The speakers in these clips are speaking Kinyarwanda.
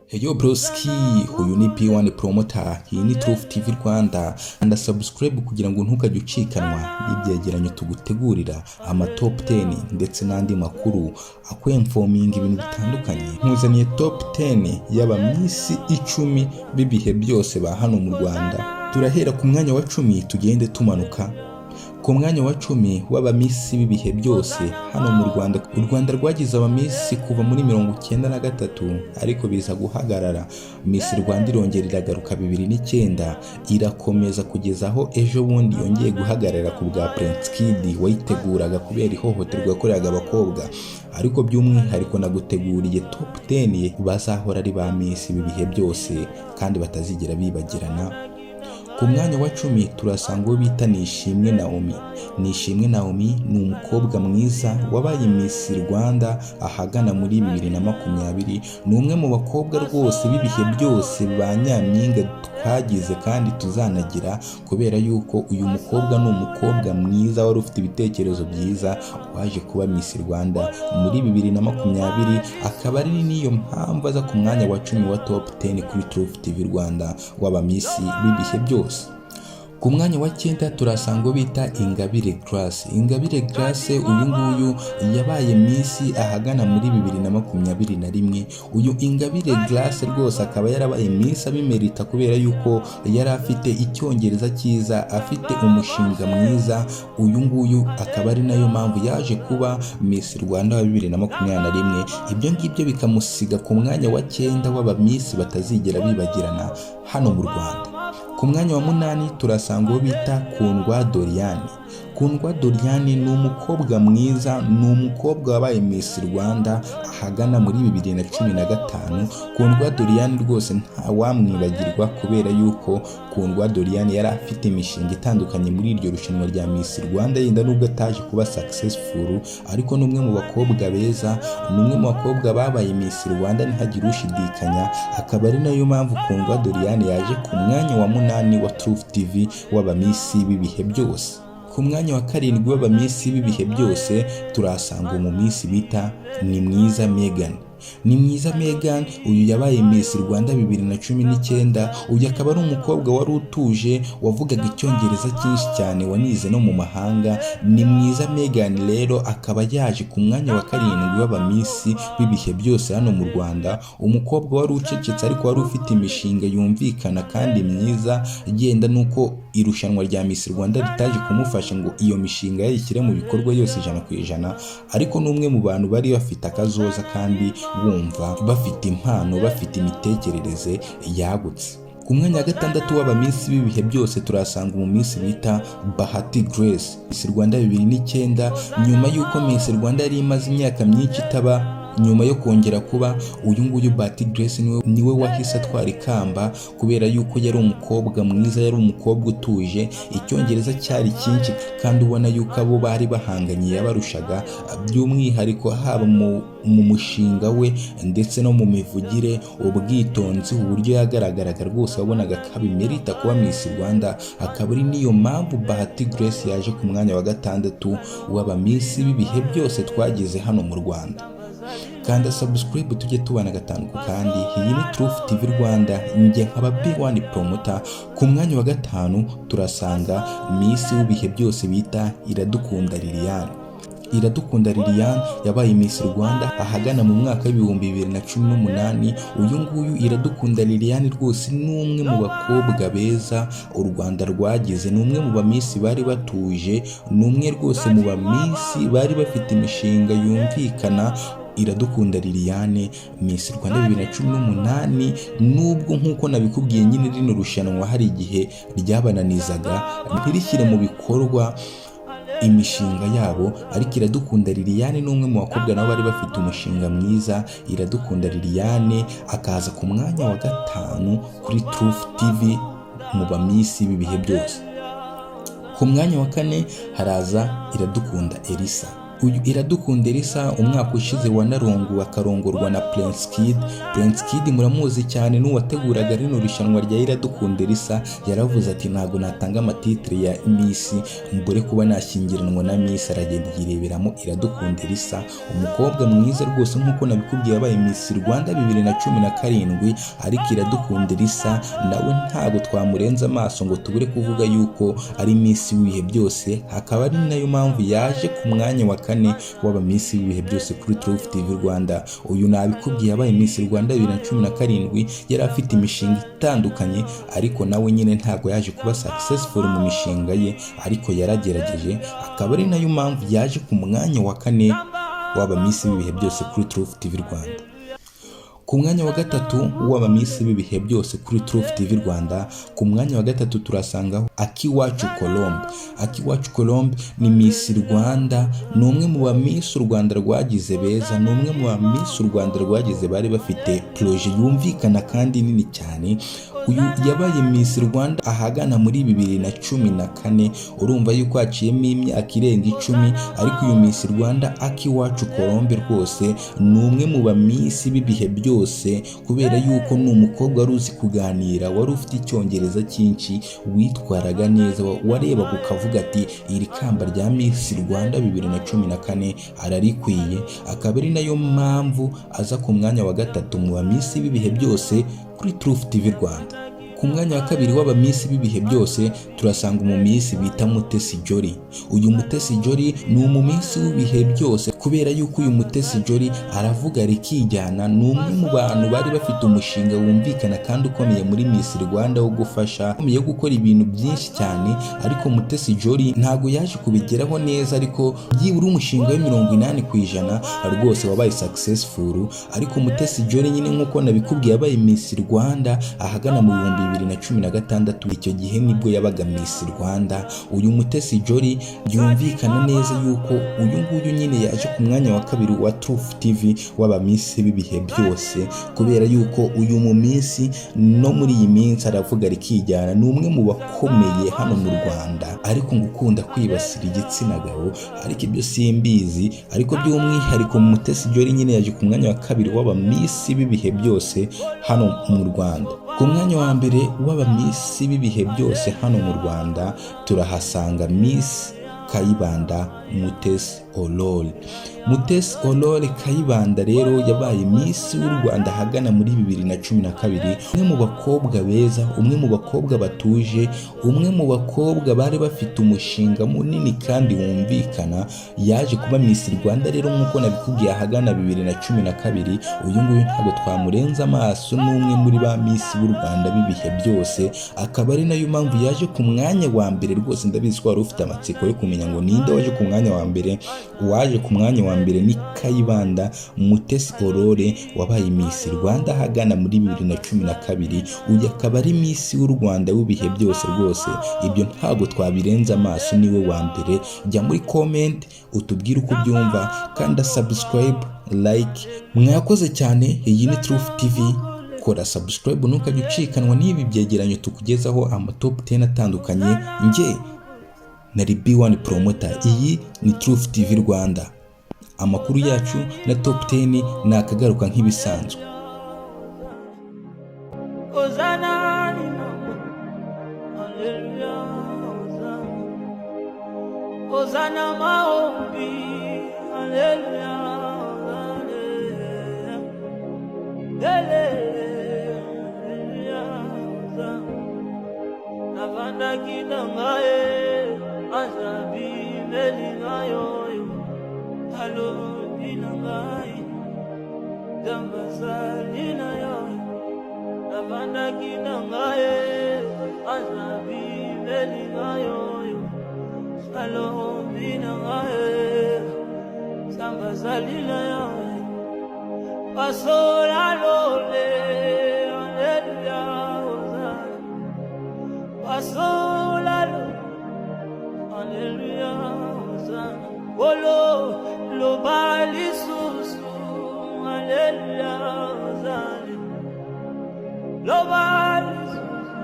Heyo broski, uyu ni P1 Promoter, iyi ni Truth TV Rwanda, anda subscribe kugira ngo ntukajye ucikanwa n'ibyegeranyo tugutegurira ama top 10 ndetse n'andi makuru akwemfominga ibintu bitandukanye. Nkuzaniye top 10 y'aba Miss 10 bibihe byose ba hano mu Rwanda. Turahera ku mwanya wa 10 tugende tumanuka. Ku mwanya wa 10 w'aba Miss bibihe byose hano mu Rwanda. U Rwanda rwagize aba Miss kuva muri 1993 ariko biza guhagarara. Miss Rwanda irongera iragaruka 2009 irakomeza kugeza aho ejo bundi yongeye guhagarara ku bwa Prince Kid wayiteguraga kubera ihohoterwa yakoreraga abakobwa. Ariko by'umwihariko naguteguriye top 10 bazahora ari ba Miss bibihe byose kandi batazigera bibagirana. Ku mwanya wa 10 turasanga uwo bita Nishimwe Naomi. Nishimwe Naomi ni umukobwa mwiza wabaye Miss Rwanda ahagana muri 2020. Ni umwe mu bakobwa rwose bibihe byose ba nyampinga twagize kandi tuzanagira, kubera yuko uyu mukobwa ni umukobwa mwiza wari ufite ibitekerezo byiza waje kuba Miss Rwanda muri 2020, akaba ari niyo mpamvu aza ku mwanya wa 10 wa top 10 kuri Truth TV Rwanda w'aba Miss bibihe byose. Ku mwanya wa 9 turasanga bita Ingabire Grace. Ingabire Grace uyu nguyu yabaye Miss ahagana muri 2021. Uyu Ingabire Grace rwose akaba yarabaye Miss abimerita kubera yuko yari afite icyongereza cyiza, afite umushinga mwiza. Uyu nguyu akaba ari nayo mpamvu yaje kuba Miss Rwanda wa 2021. Ibyo ngibyo bikamusiga ku mwanya wa 9 w'aba Miss batazigera bibagirana hano mu Rwanda. Ku mwanya wa 8 turasanga uwo bita Kundwa Doriane. Kundwa Doriane ni umukobwa mwiza, ni umukobwa wabaye Miss Rwanda ahagana muri 2015. Kundwa Doriane rwose nta wamwibagirwa kubera yuko Kundwa Doriane yari afite imishinga itandukanye muri iryo rushanwa rya Miss Rwanda, yenda nubwo ataje kuba successful ariko ni umwe mu bakobwa beza, ni umwe mu bakobwa babaye Miss Rwanda ntihagire ushidikanya. Akaba ari nayo mpamvu Kundwa Doriane yaje ku mwanya wa 8 wa Truth TV w'aba Miss bibihe byose. Ku mwanya wa 7 w'aba Miss bibihe byose turasanga mu Miss bita Nimwiza Megan. Nimwiza Megan uyu yabaye Miss Rwanda 2019. Uyu akaba ari umukobwa wari utuje, wavugaga icyongereza cyinshi cyane, wanize no mu mahanga. Nimwiza Megan rero akaba yaje ku mwanya wa 7 w'aba Miss bibihe byose hano mu Rwanda. Umukobwa wari ucecetse ariko wari ufite imishinga yumvikana kandi myiza, igenda nuko irushanwa rya Miss Rwanda ritaje kumufasha ngo iyo mishinga yayishyire mu bikorwa yose 100%, ariko n'umwe mu bantu bari bafite akazoza kandi bumva bafite impano, bafite imitekerereze yagutse. Ku mwanya wa 6 w'aba Miss bibihe byose turasanga mu Miss bita Bahati Grace. Miss Rwanda 2009 nyuma yuko Miss Rwanda yari imaze imyaka myinshi itaba, nyuma yo kongera kuba uyu nguyu Bahati Grace niwe wahise atwara ikamba kubera yuko yari umukobwa mwiza, yari umukobwa utuje, icyongereza cyari cyinshi kandi ubona yuko abo bari bahanganye yabarushaga, by'umwihariko haba mu mushinga we ndetse no mu mivugire, ubwitonzi, uburyo yagaragaraga rwose wabonaga kabimerita kuba Miss Rwanda. Akaba ari niyo mpamvu Bahati Grace yaje ku mwanya wa 6 w'aba Miss bibihe byose twagize hano mu Rwanda. Kanda subscribe tujye tubana gatanu kandi. Iyi ni Truth TV Rwanda, njye nkaba P1 Promoter. Ku mwanya wa 5 turasanga Miss w'ibihe byose bita Iradukunda Liliane. Iradukunda Liliane yabaye Miss Rwanda ahagana mu mwaka w'2018. Uyu nguyu Iradukunda Liliane rwose ni umwe mu bakobwa beza u Rwanda rwagize, ni umwe mu ba Miss bari batuje, ni umwe rwose mu ba Miss bari bafite imishinga yumvikana. Iradukunda Liliane Miss Rwanda 2018, nubwo nkuko nabikubwiye nyine rino rushanwa hari igihe ryabananizaga ntirishyire mu bikorwa imishinga yabo, ariko Iradukunda Liliane ni umwe mu bakobwa nabo bari bafite umushinga mwiza. Iradukunda Liliane akaza ku mwanya wa 5 kuri Truth TV mu ba Miss bibihe byose. Ku mwanya wa 4 haraza Iradukunda Elisa. uyu Iradukunda Elsa umwaka ushize wanarongowe akarongorwa na Prince Kid. Prince Kid muramuzi cyane n'uwateguraga rino rushanwa rya Iradukunda Elsa, yaravuze ati ntago natanga amatitre ya Miss mbure kuba nashyingiranwa na Miss. Aragenda yireberamo Iradukunda Elsa, umukobwa mwiza rwose nk'uko nabikubwiye yabaye Miss Rwanda 2017, ariko Iradukunda Elsa nawe ntago twamurenza amaso ngo tubure kuvuga yuko ari Miss w'ibihe byose, hakaba ari nayo mpamvu yaje ku mwanya wa kane w'aba Miss w'ibihe byose kuri Truth TV Rwanda. Uyu nabikubwiye yabaye Miss Rwanda 2017, yari afite imishinga itandukanye, ariko nawe nyine ntago yaje kuba successful mu mishinga ye, ariko yaragerageje, akaba ari nayo mpamvu yaje ku mwanya wa kane w'aba Miss w'ibihe byose kuri Truth TV Rwanda. Ku mwanya wa gatatu w'aba Miss b'ibihe byose kuri Truth TV Rwanda, ku mwanya wa gatatu turasangaho Akiwacu Colombe. Akiwacu Colombe ni Miss Rwanda, ni umwe mu ba Miss u Rwanda rwagize beza, ni umwe mu ba Miss u Rwanda rwagize bari bafite projet yumvikana kandi nini cyane. Uyu yabaye Miss Rwanda ahagana muri 2014, urumva yuko haciyemo imyaka irenga 10, ariko uyu Miss Rwanda Akiwacu Colombe rwose ni umwe mu ba Miss b'ibihe byose, kubera yuko ni umukobwa wari uzi kuganira, wari ufite icyongereza cyinshi, witwaraga neza, warebaga ukavuga ati iri kamba rya Miss Rwanda 2014 ararikwiye. Akaba ari nayo mpamvu aza ku mwanya wa gatatu mu ba Miss b'ibihe byose kuri Truth TV Rwanda. Ku mwanya wa kabiri w'aba Miss b'ibihe byose turasanga umu Miss bita Mutesi Jolly. Uyu Mutesi Jolly ni umu Miss w'ibihe byose, kubera yuko uyu Mutesi Jolly aravuga rikijyana, ni umwe mu bantu bari bafite umushinga wumvikana kandi ukomeye muri Miss Rwanda wo gufasha yo gukora ibintu byinshi cyane, ariko Mutesi Jolly ntago yaje kubigeraho neza, ariko byibura umushinga we 80% rwose wabaye successful. Ariko Mutesi Jolly nyine nk'uko nabikubwiye yabaye Miss Rwanda ahagana mu 2016, icyo gihe nibwo yabaga Miss Rwanda. Uyu Mutesi Jolly byumvikana neza yuko uyu nguyu nyine yaje ku mwanya wa kabiri wa Truth TV w'aba Miss b'ibihe byose, kubera yuko uyu mu Miss no muri iyi minsi aravuga rikijyana, ni umwe mu bakomeye hano mu Rwanda, ariko ngukunda kwibasira igitsina gabo, ariko ibyo simbizi. Ariko by'umwihariko Mutesi Jolly nyine yaje ku mwanya wa kabiri w'aba Miss b'ibihe byose hano mu Rwanda. Ku mwanya wa mbere w'aba Miss b'ibihe byose hano mu Rwanda turahasanga Miss Kayibanda Mutesi Aurore. Mutesi Aurore Kayibanda rero yabaye Miss w'u Rwanda hagana muri 2012, umwe mu bakobwa beza, umwe mu bakobwa batuje, umwe mu bakobwa bari bafite umushinga munini kandi wumvikana. Yaje kuba Miss Rwanda rero nk'uko nabikubwiye hagana 2012. Uyu nguyu ntabwo twamurenza amaso, n'umwe muri ba Miss b'u Rwanda b'ibihe byose, akaba ari nayo mpamvu yaje ku mwanya wa mbere. Rwose ndabizi ko wari ufite amatsiko yo kumenya ngo ninde waje ku mwanya wa mbere. Uwaje ku mwanya wa mbere ni Kayibanda Mutesi Aurore, wabaye Miss Rwanda hagana muri 2012. Uyu akaba ari Miss w'u Rwanda w'ibihe byose rwose, ibyo ntago twabirenza amaso, niwe wa mbere. Jya muri comment utubwire uko byumva, kandi subscribe, like. Mwakoze cyane. Iyi ni Truth TV, kora subscribe ntukajye ucikanwa n'ibi byegeranyo tukugezaho ama top 10 atandukanye. Nge nari B1 promoter, iyi ni Truth TV Rwanda. Amakuru yacu na top 10 nakagaruka nk'ibisanzwe. Hosanna maombi, haleluya, haleluya, navanda kinangae, azabi melingayo, halo dinangai, dambazalina yo, navanda kinangae, azabi melingayo, halo dinangae, dambazalina yo, pasola lole, haleluya, pasola lole, haleluya, Olo lo bali susu, haleluya, lo bali susu,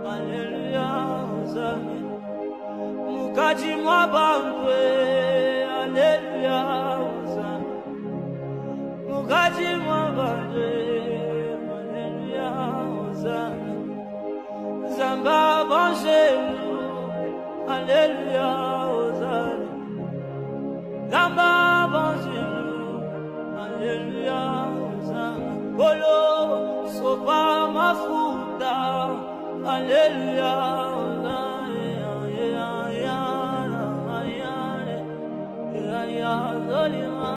haleluya, mukaji mwabangwe, haleluya. Mukati mwabanje, Alléluia, Hosanna. Zamba banjelu, Alléluia, Hosanna. Zamba banjelu, Alléluia, Hosanna. Bolo, sopa mafuta, Alléluia.